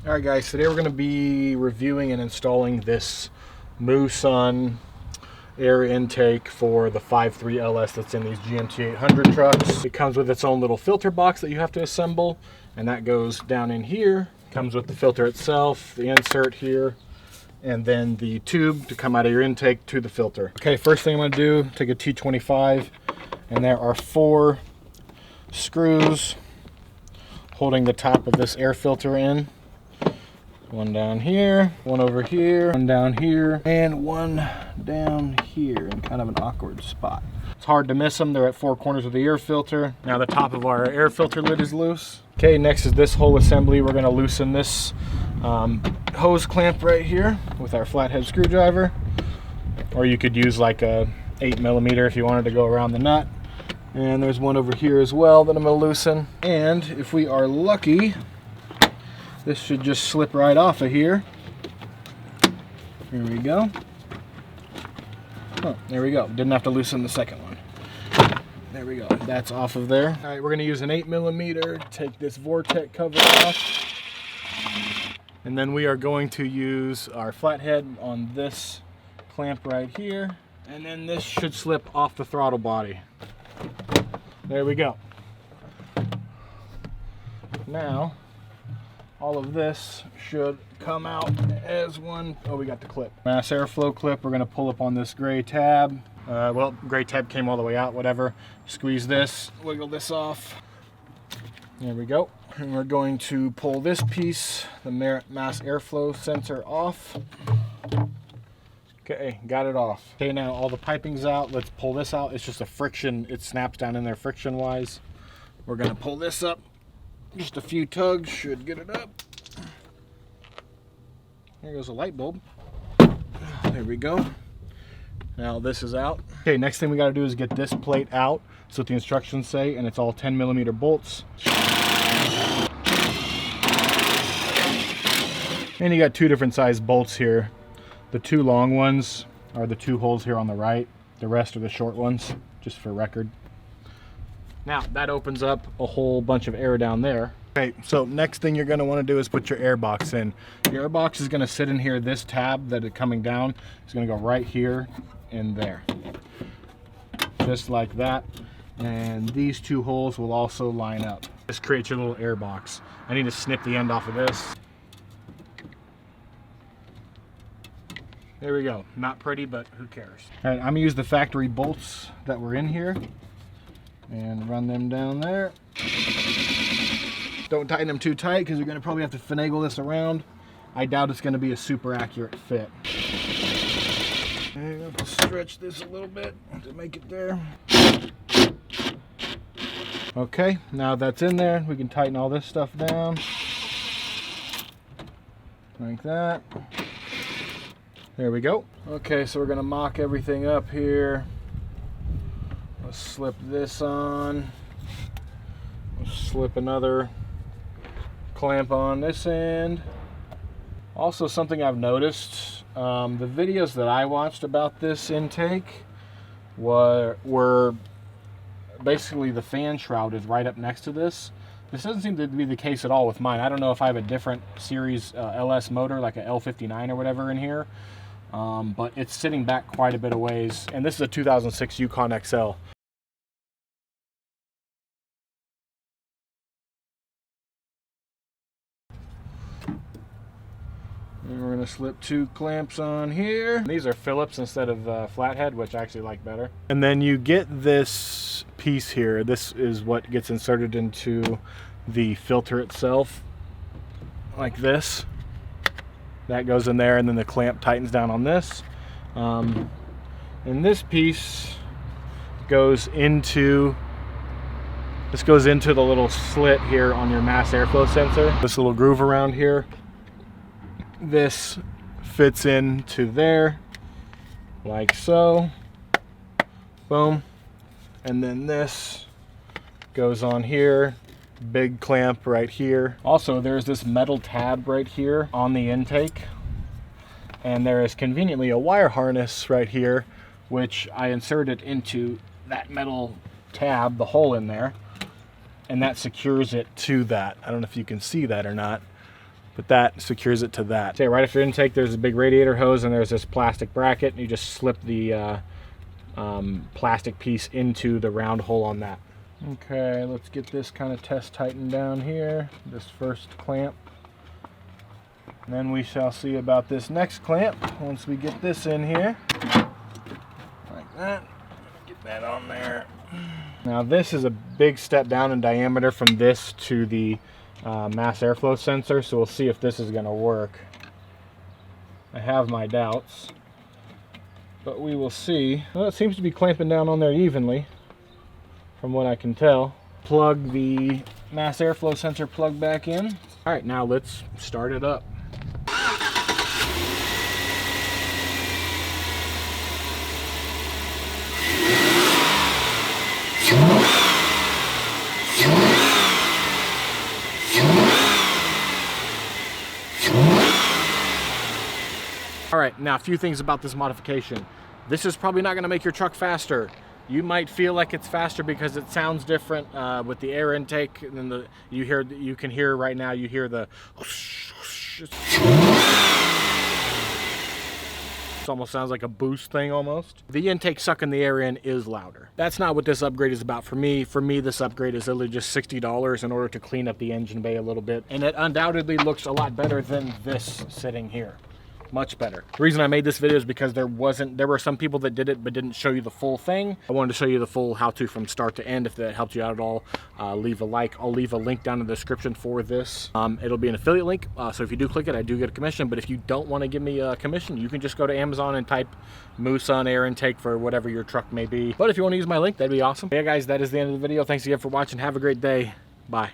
Alright guys, today we're going to be reviewing and installing this Moosun air intake for the 5.3 LS that's in these GMT800 trucks. It comes with its own little filter box that you have to assemble, and that goes down in here. Comes with the filter itself, the insert here, and then the tube to come out of your intake to the filter. Okay, first thing I'm going to do, take a T25, and there are 4 screws holding the top of this air filter in. One down here, one over here, one down here, and one down here in kind of an awkward spot. It's hard to miss them. They're at 4 corners of the air filter. Now the top of our air filter lid is loose. Okay, next is this whole assembly. We're going to loosen this hose clamp right here with our flathead screwdriver, or you could use like a 8mm if you wanted to go around the nut. And there's one over here as well that I'm going to loosen. And if we are lucky, this should just slip right off of here. Here we go. Oh, there we go. Didn't have to loosen the second one. There we go. That's off of there. All right, we're going to use an 8mm. Take this Vortex cover off. And then we are going to use our flathead on this clamp right here. And then this should slip off the throttle body. There we go. Now, all of this should come out as one. Oh, we got the clip. Mass airflow clip. We're going to pull up on this gray tab. Well, gray tab came all the way out, whatever. Squeeze this, wiggle this off. There we go. And we're going to pull this piece, the mass airflow sensor, off. Okay, got it off. Okay, now all the piping's out. Let's pull this out. It's just a friction. It snaps down in there friction-wise. We're going to pull this up. Just a few tugs should get it up. There goes a light bulb. There we go. Now this is out. Okay, next thing we got to do is get this plate out. That's what the instructions say, and it's all 10mm bolts. And you got 2 different size bolts here. The 2 long ones are the 2 holes here on the right. The rest are the short ones, just for record. Now that opens up a whole bunch of air down there. Okay, so next thing you're going to want to do is put your air box in. Your air box is going to sit in here. This tab that is coming down is going to go right here and there. Just like that. And these 2 holes will also line up. This creates your little air box. I need to snip the end off of this. There we go. Not pretty, but who cares? All right, I'm going to use the factory bolts that were in here and run them down there. Don't tighten them too tight because you're going to probably have to finagle this around. I doubt it's going to be a super accurate fit. And I'll stretch this a little bit to make it there. Okay, now that's in there, we can tighten all this stuff down. Like that. There we go. Okay, so we're going to mock everything up here. Let's slip this on. Let's slip another clamp on this end. Also, something I've noticed, the videos that I watched about this intake were basically the fan shroud is right up next to this. This doesn't seem to be the case at all with mine. I don't know if I have a different series LS motor, like a L59 or whatever in here, but it's sitting back quite a bit of ways. And this is a 2006 Yukon XL. And we're going to slip 2 clamps on here. These are Phillips instead of flathead, which I actually like better. And then you get this piece here. This is what gets inserted into the filter itself, like this. That goes in there, and then the clamp tightens down on this. And this piece goes into the little slit here on your mass airflow sensor. This little groove around here. This fits into there, like so. Boom. And then this goes on here. Big clamp right here. Also, there's this metal tab right here on the intake. And there is conveniently a wire harness right here, which I inserted into that metal tab, the hole in there. And that secures it to that. I don't know if you can see that or not. but that secures it to that. Okay, right after intake, there's a big radiator hose, and there's this plastic bracket, and you just slip the plastic piece into the round hole on that. Okay, let's get this kind of test tightened down here, this first clamp. And then we shall see about this next clamp once we get this in here. Like that. Get that on there. Now this is a big step down in diameter from this to the mass airflow sensor, so we'll see if this is going to work. I have my doubts, but we will see. Well, it seems to be clamping down on there evenly, from what I can tell. Plug the mass airflow sensor plug back in. All right, now let's start it up. All right, now a few things about this modification. This is probably not going to make your truck faster. You might feel like it's faster because it sounds different with the air intake, and then you can hear right now. You hear the. It almost sounds like a boost thing almost. The intake sucking the air in is louder. That's not what this upgrade is about for me. For me, this upgrade is literally just $60 in order to clean up the engine bay a little bit, and it undoubtedly looks a lot better than this sitting here. Much better. The reason I made this video is because there were some people that did it but didn't show you the full thing. I wanted to show you the full how-to from start to end. If that helped you out at all, leave a like. I'll leave a link down in the description for this. It'll be an affiliate link, so if you do click it, I do get a commission. But if you don't want to give me a commission, you can just go to Amazon and type Moosun air intake for whatever your truck may be. But if you want to use my link, that'd be awesome. Yeah guys, that is the end of the video. Thanks again for watching. Have a great day. Bye.